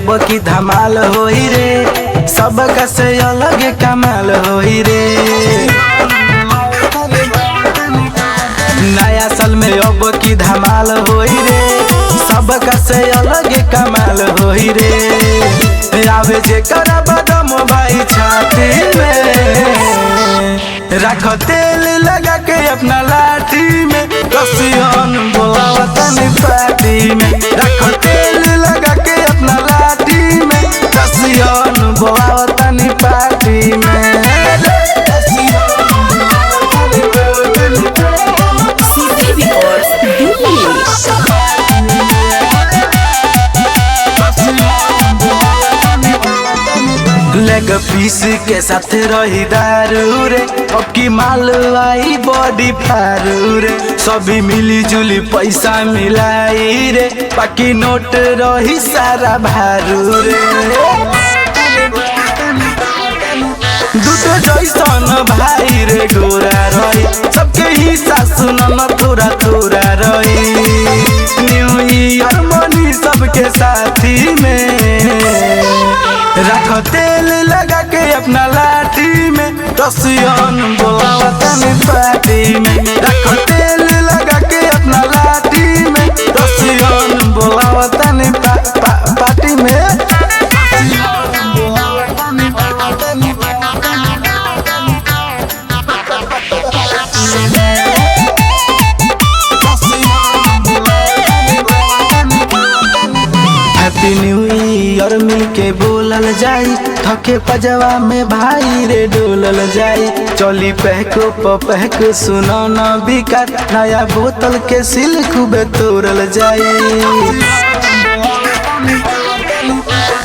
अब की धमाल होई रे, सबका से अलग कमाल होई रे। नया साल में अब की धमाल होई रे, सबका से अलग कमाल होई रे। आवे जे करा बदम भाई छाती में, रख तेल लगा के अपना लाठी में, रसियन बोलावतनी पार्टी में। रख तेल लगा के अपना लाठी में, रसियन बोलावतनी पार्टी में। लेग पीस के साथ रही दारू रे, अब की माल आई बॉडी फारू रे। सभी मिली जुली पैसा मिलाई रे, बाकी नोट रही सारा भारू रे। दूध जैसन भाई रे गोरा रही, सबके हिस्सा सुनन थोड़ा थोड़ा रही। न्यू ईयर मनी सबके साथी में, रख तेल लगा के अपना लाठी में, रसियन बोलावतनी पार्टी में। रख तेल लगा के अपना लाठी में, रसियन बोलावतनी पार्टी में। हैप्पी न्यू ईयर मिल के बोलल जाई, थके पजवा में भाई रे डोलल जाई। चली पहको पहक सुनो न बिकार, नया बोतल के सिल खूबे तोड़ल जाई।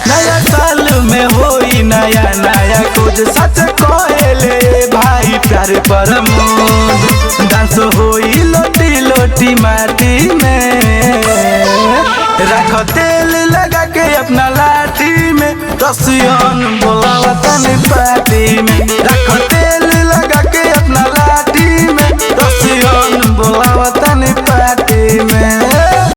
नया साल में होई नया नया कुछ, सच कहेले भाई प्यार पर मोद। डांस होई लोटी लोटी माटी में, रख तेल लगा के अपना लाठी में, रसियन बोलावतनी पार्टी में। रख